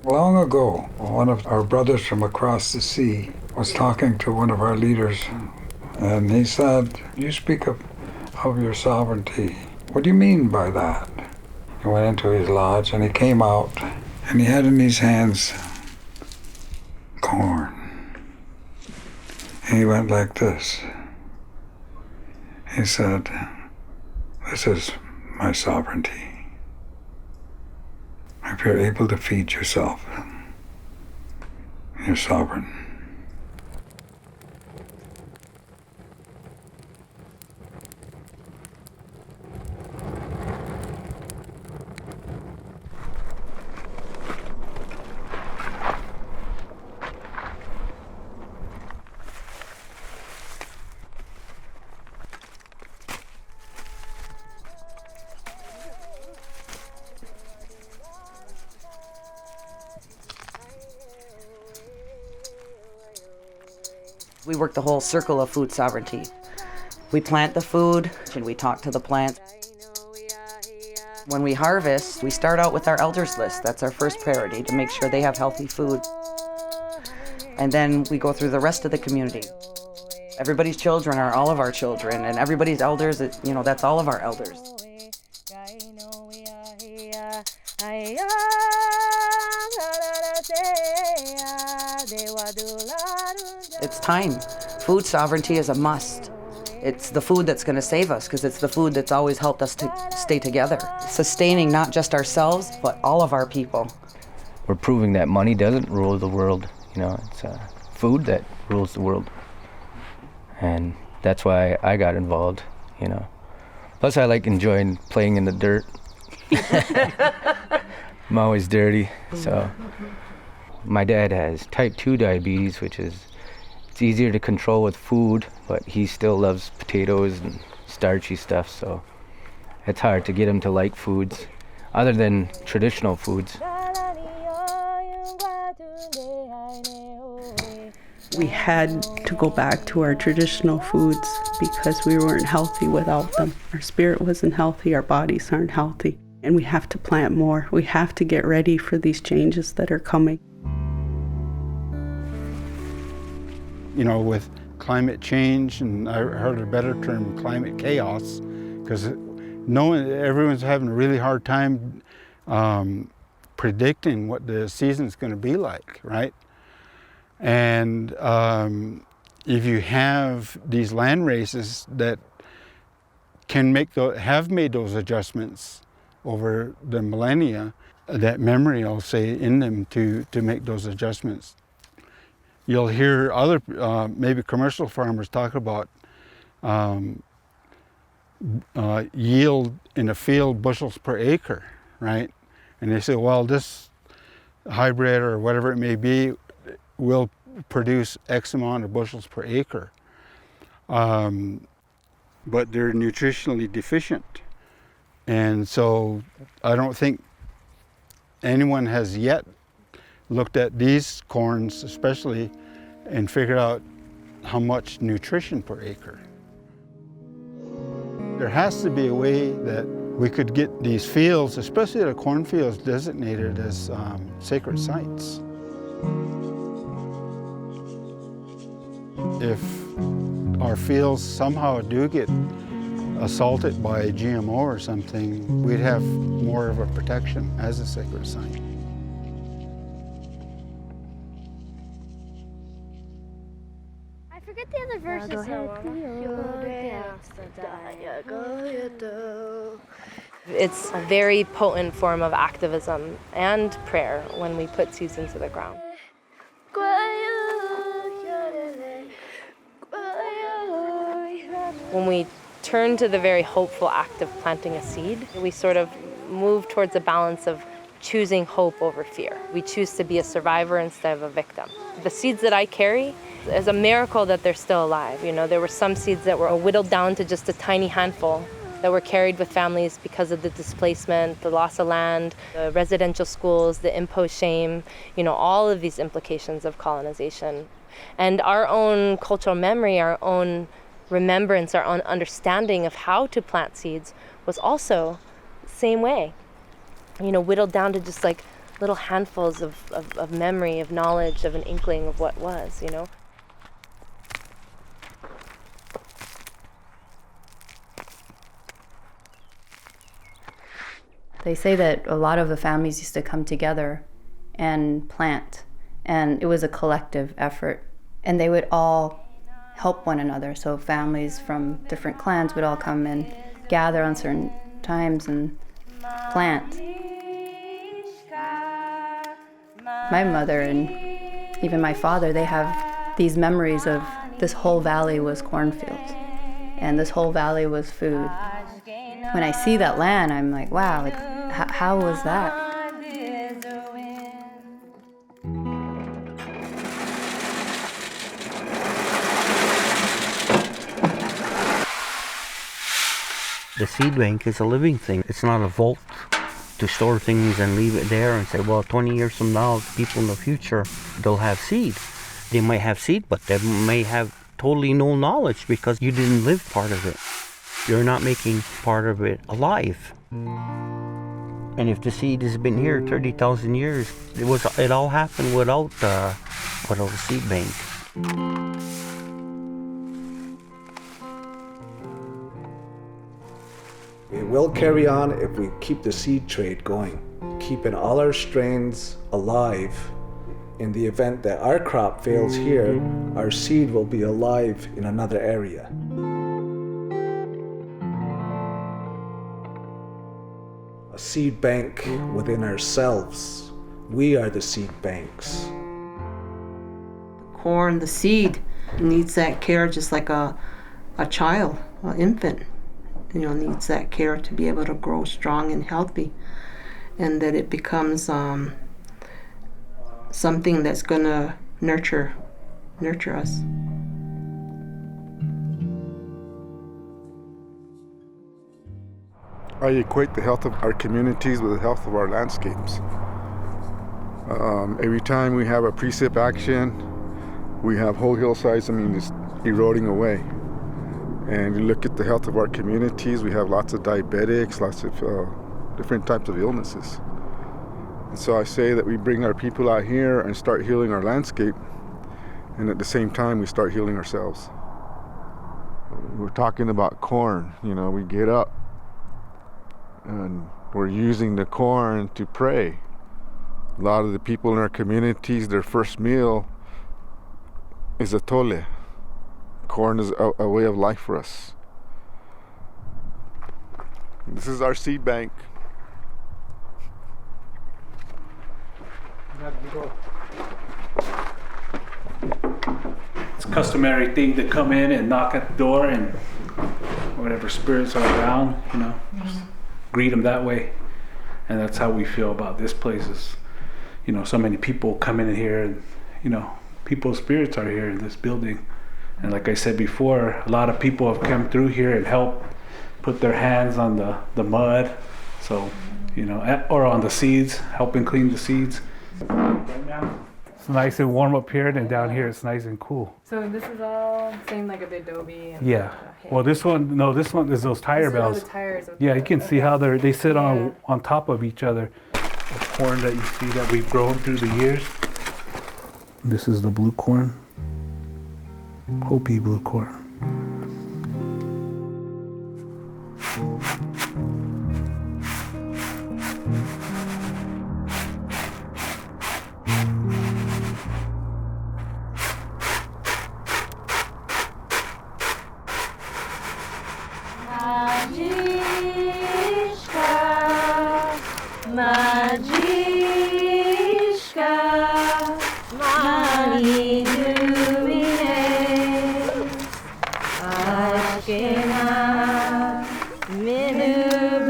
Long ago, one of our brothers from across the sea was talking to one of our leaders, and he said, "You speak of your sovereignty. What do you mean by that?" He went into his lodge and he came out and he had in his hands corn. And he went like this. He said, "This is my sovereignty. If you're able to feed yourself, you're sovereign." We work the whole circle of food sovereignty. We plant the food and we talk to the plant. When we harvest, we start out with our elders list. That's our first priority, to make sure they have healthy food. And then we go through the rest of the community. Everybody's children are all of our children, and everybody's elders, that's all of our elders. It's time. Food sovereignty is a must. It's the food that's going to save us, because it's the food that's always helped us to stay together, sustaining not just ourselves, but all of our people. We're proving that money doesn't rule the world. It's food that rules the world. And that's why I got involved, Plus I like enjoying playing in the dirt. I'm always dirty, so. My dad has type 2 diabetes, which is, it's easier to control with food, but he still loves potatoes and starchy stuff, so it's hard to get him to like foods other than traditional foods. We had to go back to our traditional foods because we weren't healthy without them. Our spirit wasn't healthy, our bodies aren't healthy, and we have to plant more. We have to get ready for these changes that are coming. With climate change, and I heard a better term, climate chaos, because everyone's having a really hard time predicting what the season's going to be like, right? And if you have these land races that have made those adjustments over the millennia, that memory, I'll say, in them to make those adjustments. You'll hear other, maybe commercial farmers talk about yield in a field, bushels per acre, right? And they say, well, this hybrid or whatever it may be will produce X amount of bushels per acre. But they're nutritionally deficient. And so I don't think anyone has yet looked at these corns especially and figured out how much nutrition per acre. There has to be a way that we could get these fields, especially the cornfields, designated as sacred sites. If our fields somehow do get assaulted by a GMO or something, we'd have more of a protection as a sacred site. I forget the other verses. It's a very potent form of activism and prayer when we put seeds into the ground. When we turn to the very hopeful act of planting a seed, we sort of move towards a balance of choosing hope over fear. We choose to be a survivor instead of a victim. The seeds that I carry, it's a miracle that they're still alive. There were some seeds that were whittled down to just a tiny handful that were carried with families because of the displacement, the loss of land, the residential schools, the imposed shame, all of these implications of colonization. And our own cultural memory, our own remembrance, our own understanding of how to plant seeds was also the same way. Whittled down to just like little handfuls of memory, of knowledge, of an inkling of what was, you know. They say that a lot of the families used to come together and plant, and it was a collective effort, and they would all help one another. So families from different clans would all come and gather on certain times and plant. My mother and even my father, they have these memories of this whole valley was cornfields, and this whole valley was food. When I see that land, I'm like, wow, like, how was that? The seed bank is a living thing. It's not a vault to store things and leave it there and say, well, 20 years from now, people in the future, they'll have seed. They might have seed, but they may have totally no knowledge because you didn't live part of it. You're not making part of it alive. And if the seed has been here 30,000 years, it all happened without a seed bank. It will carry on if we keep the seed trade going, keeping all our strains alive. In the event that our crop fails here, our seed will be alive in another area. A seed bank within ourselves. We are the seed banks. Corn, the seed, needs that care just like a child, an infant. Needs that care to be able to grow strong and healthy, and that it becomes something that's gonna nurture us. I equate the health of our communities with the health of our landscapes. Every time we have a precip action, we have whole hillsides, just eroding away. And you look at the health of our communities, we have lots of diabetics, lots of different types of illnesses. And so I say that we bring our people out here and start healing our landscape, and at the same time we start healing ourselves. We're talking about corn, we get up and we're using the corn to pray. A lot of the people in our communities, their first meal is atole. Corn is a way of life for us. This is our seed bank. It's a customary thing to come in and knock at the door and whatever spirits are around, greet them that way. And that's how we feel about this place is, so many people come in here and, people's spirits are here in this building. And like I said before, a lot of people have come through here and helped put their hands on the mud, so, or on the seeds, helping clean the seeds. Right now, it's nice and warm up here, and down here it's nice and cool. So this is all same like a adobe? And yeah. Well, this one is those tire bells. The tires. Yeah, you can see how they sit on top of each other. The corn that you see that we've grown through the years. This is the blue corn. Hopi blue corn. Minu